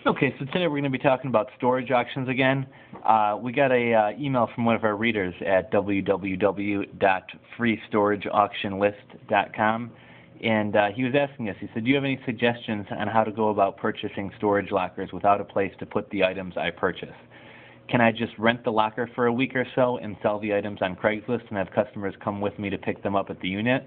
Okay, so today we're going to be talking about storage auctions again. We got a email from one of our readers at www.freestorageauctionlist.com, and he was asking us, he said, do you have any suggestions on how to go about purchasing storage lockers without a place to put the items I purchase? Can I just rent the locker for a week or so and sell the items on Craigslist and have customers come with me to pick them up at the unit?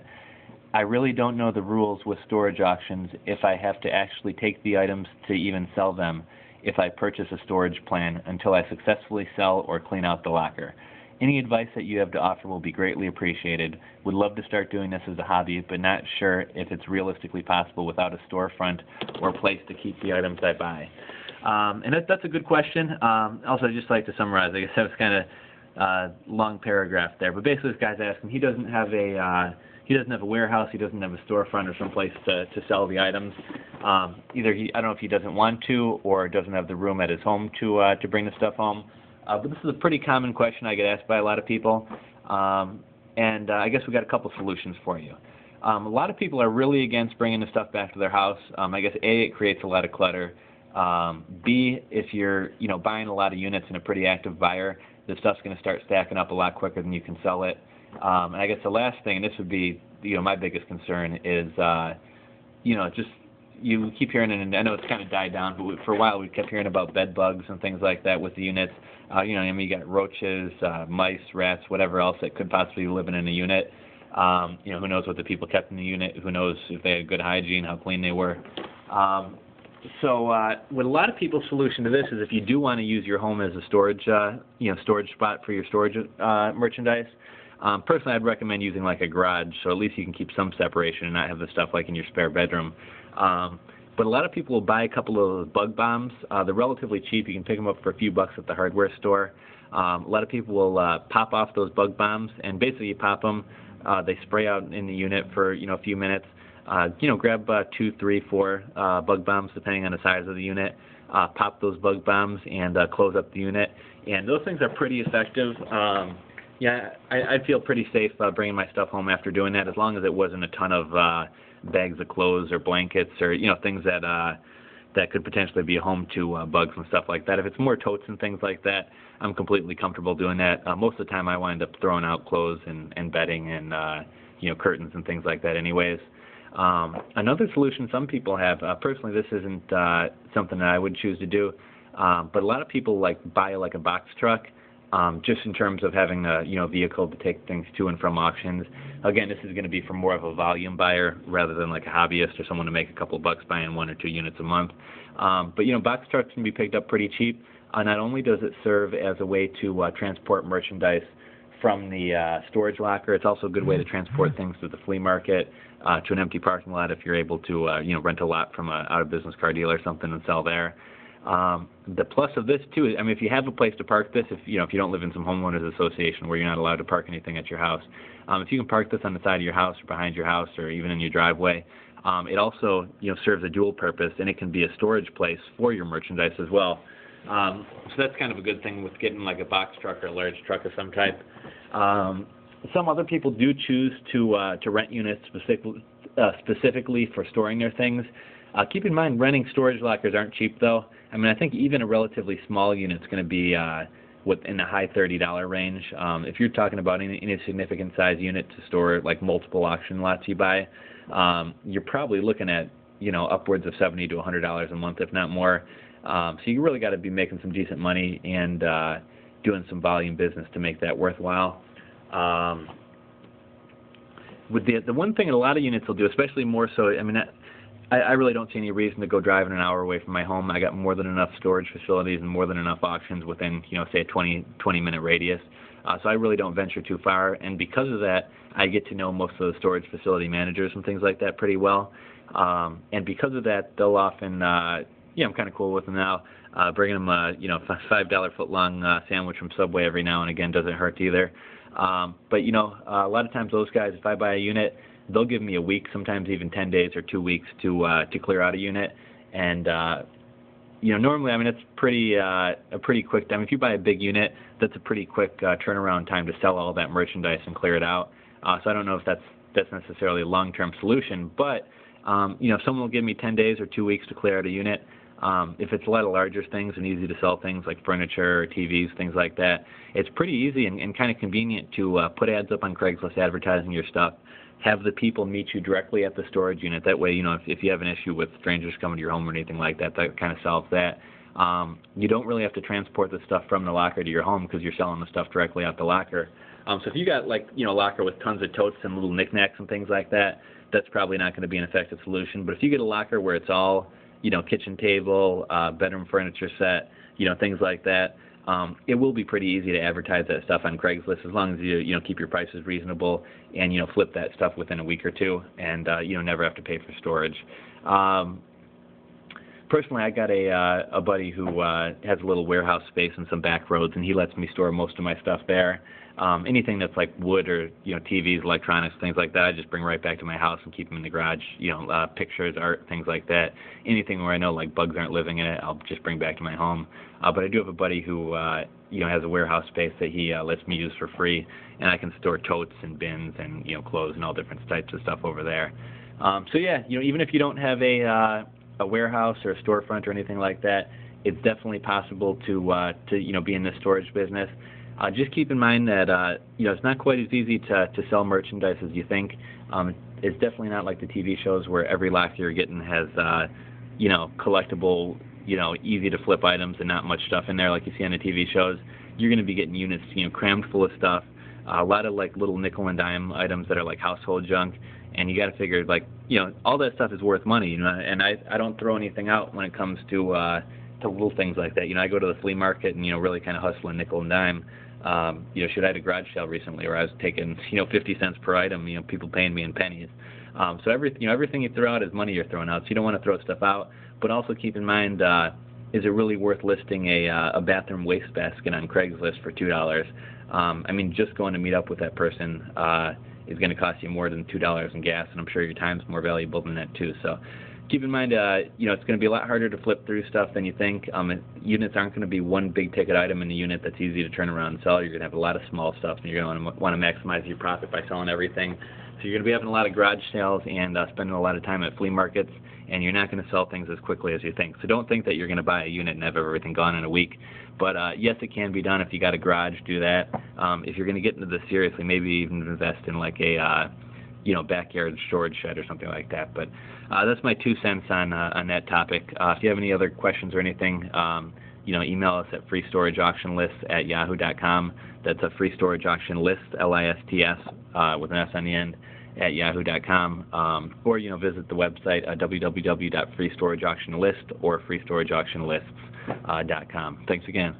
I really don't know the rules with storage auctions if I have to actually take the items to even sell them if I purchase a storage plan until I successfully sell or clean out the locker. Any advice that you have to offer will be greatly appreciated. Would love to start doing this as a hobby, but not sure if it's realistically possible without a storefront or place to keep the items I buy. And that's a good question. Also, I'd just like to summarize. I guess that was kind of long paragraph there, but basically this guy's asking, he doesn't have a warehouse, he doesn't have a storefront or someplace to sell the items. Either I don't know if he doesn't want to or doesn't have the room at his home to bring the stuff home. But this is a pretty common question I get asked by a lot of people, and I guess we got a couple solutions for you. A lot of people are really against bringing the stuff back to their house. I guess A, it creates a lot of clutter. B, if you're buying a lot of units and a pretty active buyer, the stuff's going to start stacking up a lot quicker than you can sell it. And I guess the last thing, and this would be my biggest concern, is just you keep hearing, and I know it's kind of died down, but for a while we kept hearing about bed bugs and things like that with the units. You got roaches, mice, rats, whatever else that could possibly be living in a unit. Who knows what the people kept in the unit? Who knows if they had good hygiene, how clean they were? So what a lot of people's solution to this is, if you do want to use your home as a storage spot for your storage merchandise. Personally, I'd recommend using like a garage, so at least you can keep some separation and not have the stuff like in your spare bedroom. But a lot of people will buy a couple of those bug bombs. They're relatively cheap. You can pick them up for a few bucks at the hardware store. A lot of people will pop off those bug bombs, and basically you pop them. They spray out in the unit for a few minutes. Grab 2, 3, 4 bug bombs depending on the size of the unit. Pop those bug bombs and close up the unit. And those things are pretty effective. Yeah, I'd feel pretty safe bringing my stuff home after doing that, as long as it wasn't a ton of bags of clothes or blankets or things that could potentially be a home to bugs and stuff like that. If it's more totes and things like that, I'm completely comfortable doing that. Most of the time I wind up throwing out clothes and bedding and curtains and things like that anyways. Another solution some people have, personally this isn't something that I would choose to do, but a lot of people buy a box truck. Just in terms of having a vehicle to take things to and from auctions. Again, this is going to be for more of a volume buyer rather than like a hobbyist or someone to make a couple of bucks buying 1 or 2 units a month. But box trucks can be picked up pretty cheap. Not only does it serve as a way to transport merchandise from the storage locker, it's also a good way to transport things to the flea market, to an empty parking lot if you're able to rent a lot from an out-of-business car dealer or something and sell there. The plus of this too is, if you have a place to park this, if you don't live in some homeowners association where you're not allowed to park anything at your house, if you can park this on the side of your house or behind your house or even in your driveway, it also serves a dual purpose, and it can be a storage place for your merchandise as well. So that's kind of a good thing with getting like a box truck or a large truck of some type. Some other people do choose to rent units specifically for storing their things. Keep in mind, renting storage lockers aren't cheap, though. I think even a relatively small unit's going to be in the high $30 range. If you're talking about any significant size unit to store like multiple auction lots you buy, you're probably looking at upwards of $70 to $100 a month, if not more. So you really got to be making some decent money and doing some volume business to make that worthwhile. With the one thing that a lot of units will do, especially more so, I really don't see any reason to go driving an hour away from my home. I got more than enough storage facilities and more than enough auctions within, say, a 20-minute radius. So I really don't venture too far. And because of that, I get to know most of the storage facility managers and things like that pretty well. And because of that, they'll often, I'm kind of cool with them now. Bringing them a, $5 foot-long sandwich from Subway every now and again doesn't hurt either. But a lot of times those guys, if I buy a unit, they'll give me a week, sometimes even 10 days or 2 weeks to clear out a unit. And normally, that's a pretty quick time. If you buy a big unit, that's a pretty quick turnaround time to sell all that merchandise and clear it out. So I don't know if that's necessarily a long-term solution, but if someone will give me 10 days or 2 weeks to clear out a unit, If it's a lot of larger things and easy to sell things like furniture or TVs, things like that, it's pretty easy and kind of convenient to put ads up on Craigslist advertising your stuff. Have the people meet you directly at the storage unit. That way, if you have an issue with strangers coming to your home or anything like that, that kind of solves that. You don't really have to transport the stuff from the locker to your home because you're selling the stuff directly out the locker. So if you got a locker with tons of totes and little knickknacks and things like that, that's probably not going to be an effective solution. But if you get a locker where it's all, kitchen table, bedroom furniture set, things like that, it will be pretty easy to advertise that stuff on Craigslist as long as you keep your prices reasonable and flip that stuff within a week or two and never have to pay for storage. Personally, I got a buddy who has a little warehouse space and some back roads, and he lets me store most of my stuff there. Anything that's like wood or TVs, electronics, things like that, I just bring right back to my house and keep them in the garage. Pictures, art, things like that. Anything where I know like bugs aren't living in it, I'll just bring back to my home. But I do have a buddy who has a warehouse space that he lets me use for free, and I can store totes and bins and clothes and all different types of stuff over there. So yeah, even if you don't have a warehouse or a storefront or anything like that, it's definitely possible to be in the storage business. Just keep in mind that it's not quite as easy to sell merchandise as you think. It's definitely not like the TV shows where every locker you're getting has collectible, easy to flip items and not much stuff in there like you see on the TV shows. You're going to be getting units crammed full of stuff, a lot of like little nickel and dime items that are like household junk. And you got to figure, all that stuff is worth money, and I don't throw anything out when it comes to little things like that. I go to the flea market and, really kind of hustle a nickel and dime. I had a garage sale recently where I was taking, 50 cents per item, people paying me in pennies. So everything you throw out is money you're throwing out, so you don't want to throw stuff out. But also keep in mind, is it really worth listing a bathroom waste basket on Craigslist for $2? Just going to meet up with that person is going to cost you more than $2 in gas, and I'm sure your time's more valuable than that too. So keep in mind, it's going to be a lot harder to flip through stuff than you think. Units aren't going to be one big ticket item in the unit that's easy to turn around and sell. You're going to have a lot of small stuff, and you're going to want to maximize your profit by selling everything. So you're going to be having a lot of garage sales and spending a lot of time at flea markets, and you're not going to sell things as quickly as you think. So don't think that you're going to buy a unit and have everything gone in a week. But yes, it can be done. If you got a garage, do that. If you're going to get into this seriously, maybe even invest in like a backyard storage shed or something like that. But that's my 2 cents on that topic. If you have any other questions or anything, email us at freestorageauctionlists@yahoo.com. That's a free storage auction list, LISTS, with an S on the end, at yahoo.com. Or visit the website www.freestorageauctionlist or freestorageauctionlists.com. Thanks again.